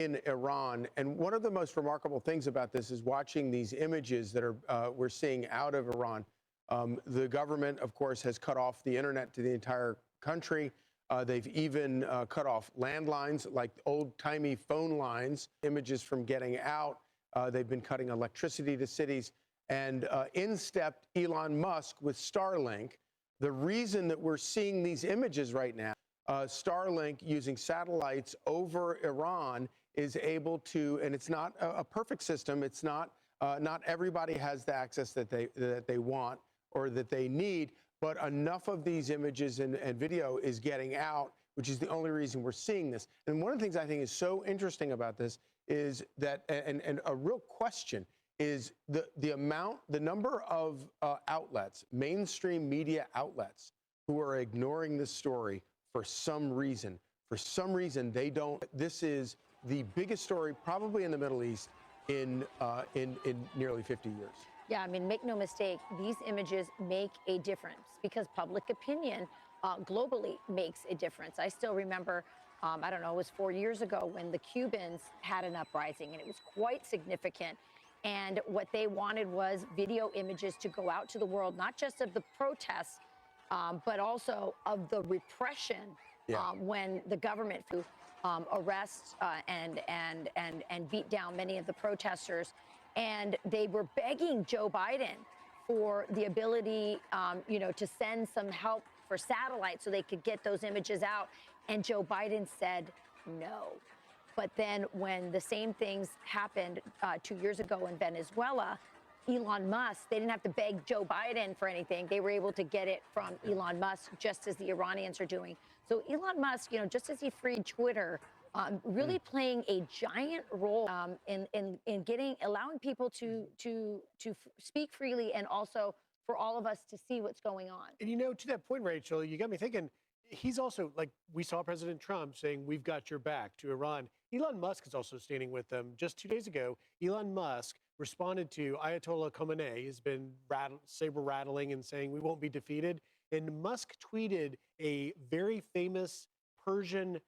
in Iran. And one of the most remarkable things about this is watching these images that we're seeing out of Iran. The government, of course, has cut off the internet to the entire country. They've even cut off landlines, like old-timey phone lines, images from getting out. They've been cutting electricity to cities. And in stepped Elon Musk with Starlink. The reason that we're seeing these images right now, Starlink using satellites over Iran is able to, and it's not a perfect system. It's not everybody has the access that they want or that they need, but enough of these images and video is getting out, which is the only reason we're seeing this. And one of the things I think is so interesting about this is that, and a real question is the number of outlets, mainstream media outlets, who are ignoring this story for some reason. For some reason, they don't. This is the biggest story probably in the Middle East in nearly 50 years. Yeah, I mean, make no mistake, these images make a difference because public opinion globally makes a difference. I still remember, I don't know, it was 4 years ago when the Cubans had an uprising, and it was quite significant. And what they wanted was video images to go out to the world, not just of the protests, but also of the repression when the government arrests and beat down many of the protesters. And they were begging Joe Biden for the ability, to send some help for satellites so they could get those images out. And Joe Biden said no. But then when the same things happened 2 years ago in Venezuela, Elon Musk, they didn't have to beg Joe Biden for anything. They were able to get it from Elon Musk, just as the Iranians are doing. So Elon Musk, just as he freed Twitter, really playing a giant role in allowing people to speak freely, and also for all of us to see what's going on. And to that point, Rachel, you got me thinking, he's also, like, we saw President Trump saying, "We've got your back" to Iran. Elon Musk is also standing with them. Just 2 days ago, Elon Musk responded to Ayatollah Khamenei, has been saber rattling and saying, "We won't be defeated." And Musk tweeted a very famous Persian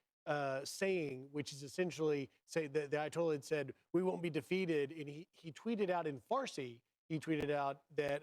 saying, which is essentially say that the Ayatollah had said, "We won't be defeated." And he tweeted out in Farsi, he tweeted out that,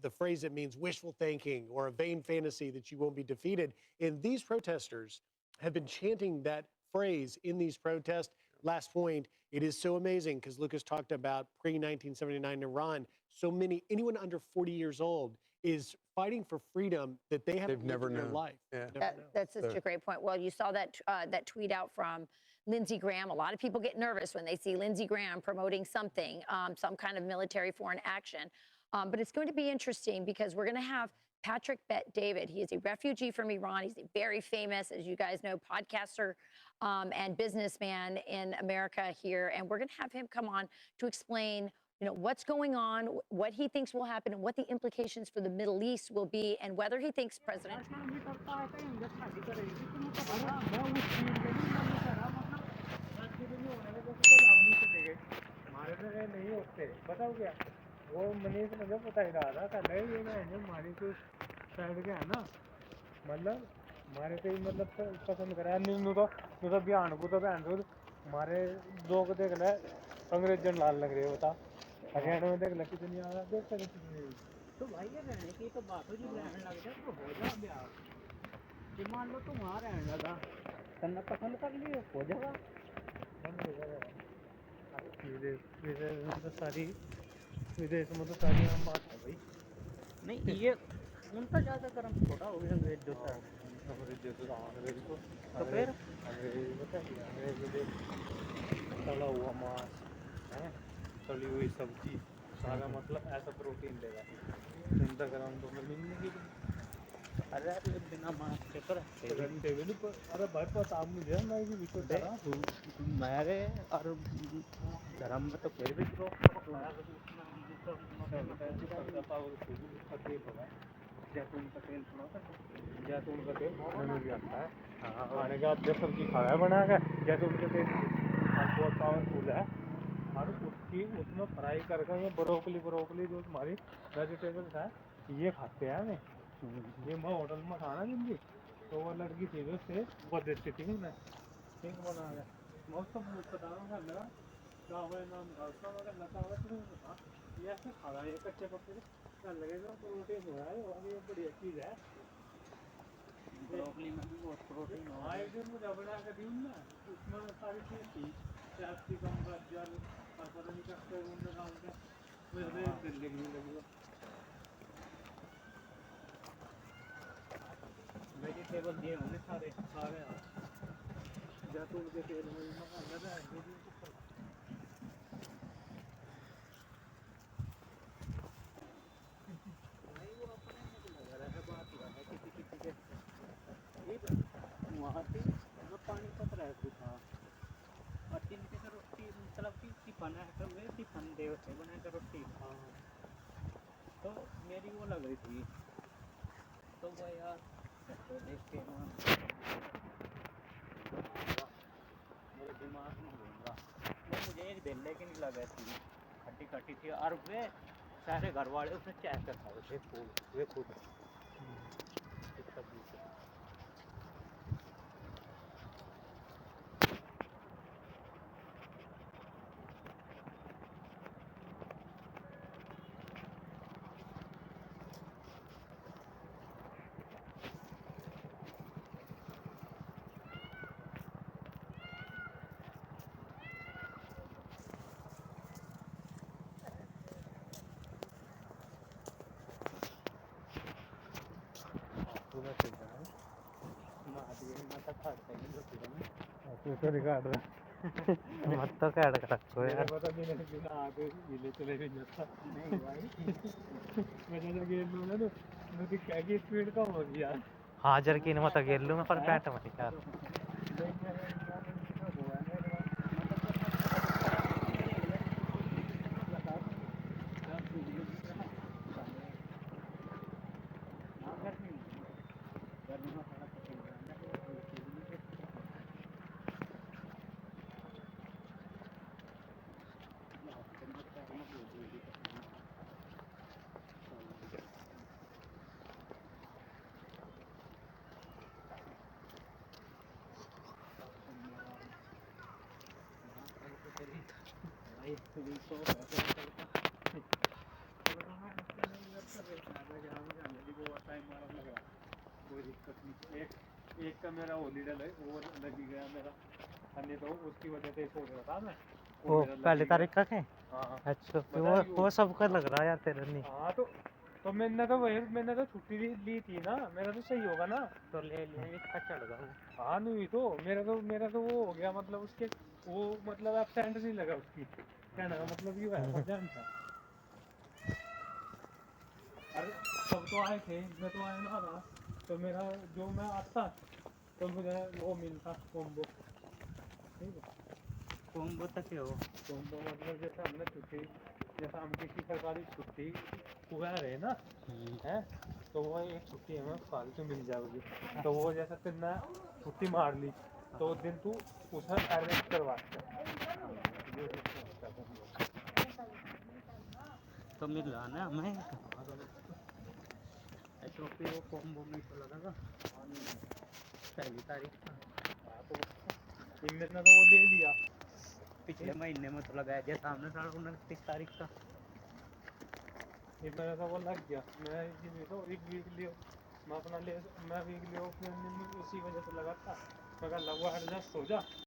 the phrase that means wishful thinking or a vain fantasy that you won't be defeated. And these protesters have been chanting that phrase in these protests. Last point, it is so amazing because Lucas talked about pre-1979 Iran. So anyone under 40 years old is fighting for freedom that they've never known in their life. Yeah. That's such a great point. Well, you saw that tweet out from Lindsey Graham. A lot of people get nervous when they see Lindsey Graham promoting something, some kind of military foreign action. But it's going to be interesting because we're going to have Patrick Bet-David. He is a refugee from Iran. He's a very famous, as you guys know, podcaster and businessman in America here. And we're going to have him come on to explain what's going on, what he thinks will happen, and what the implications for the Middle East will be, and whether he thinks President Haryana में देख lucky दुनिया वाला देख सकते तो भाई ये रहने की तो बात हो जी रहने लग जाए तो हो जा ब्याह कि मान लो तुम वहाँ रहने लगा करना पसंद कर लिए हो जाएगा विदेश में तो सारी आम बात है भाई नहीं ये उनका ज़्यादा गर्म थोड़ा हो गया अंग्रेज जो था अंग्रेज को तो फिर अंग्रेज बताइए अंग्रेज तला हुआ मांस है तली हुई सब्जी सारा मतलब ऐसा प्रोटीन देगा चिंता करा तो मैं मिलने की अरे बिना मांस के तो रहते भी नहीं अरे भाई पता आप मुझे मैं भी विश्व करा मेरे और धर्म में तो फिर भी जैतून का तेल जैतून का तेल खाने भी आता है खाने का आप जब सब्जी खाया बना के जैतून का तेल बहुत पावरफुल है और उसमें फ्राई करके ये ब्रोकली जो हमारी वेजिटेबल्स है ये खाते हैं हमें ये मैं होटल में खाना जिंदगी तो वो लड़की थी जो उससे बहुत देती थी मैं ठीक बना Most of the time, चावल नाम घासना मगर लतावा तो नहीं होता ये ऐसे खा रहा है कच्चे पक्के तो लगेगा प्रोटीन हो रहा है और ये बढ़िया चीज़ है ब्रोकली में भी बहुत प्रोटीन है हाँ एक दिन मुझे बना के दी ना उसमें सारी चीज़ थी कैप्सिकम गाजर और पता नहीं क्या क्या उनमें डाल के मुझे दिल लगने लगी वेजिटेबल दिए उन्हें सारे सारे जैतून के तेल में मसाला है वहाँ पे वो पानी का तरह था और तीन के रोटी मतलब कि टिफन है तो वे टिफन दे होते बना कर रोटी तो मेरी वो लग रही थी तो वो यार तो देखते हैं मेरे दिमाग में घूम रहा वो मुझे एक दिन लेके नहीं लगा थी खट्टी खट्टी थी और वे सारे घर वाले उसमें चेक कर खा रहे थे वे खुद तो रिकॉर्ड मत तो कैड रखो यार पता भी नहीं बिना आगे हिले चले गए जैसा नहीं भाई मैंने जो गेम में ना मुझे क्या की स्पीड कम हो गई यार हाजर की मत गेल लूं मैं पर बैठ मत यार एक का मेरा हॉलीडे वो लगी गया मेरा अन्य तो उसकी वजह से सोच रहा था मैं वो पहली तारीख का है हाँ अच्छा वो सबका लग रहा है यार तेरे नहीं हाँ तो मैंने तो छुट्टी ली थी ना मेरा तो सही होगा ना तो ले लिया इसका चढ़ गया हाँ नहीं तो मेरा तो वो हो गया मतलब उसके वो मतलब एब्सेंट नहीं लगा उसकी कहने का मतलब ये है प्रेजेंट था अरे सब तो आए थे मैं तो आया ना था तो मेरा जो मैं आता तो मुझे वो मिलता कॉम्बो ठीक है कॉम्बो तक क्या हो कॉम्बो मतलब जैसे हमने छुट्टी जैसे हम किसी सरकारी छुट्टी हुआ रहे ना है तो वो एक छुट्टी हमें फालतू मिल जाएगी तो वो जैसे तुमने छुट्टी मार ली तो उस दिन तू उसे अरेस्ट करवा तो मिल रहा ना हमें ऐसा वो कॉम्बो में तो लगा था पहली तारीख इनने तो वो ले लिया पिछले महीने में तो लगाया जैसा हमने 29 तारीख का ये मेरा तो वो लग गया मैं तो एक वीक लियो मैं अपना ले मैं वीक लियो उसी वजह से लगा था मैं कहा लगवा एडजस्ट हो जा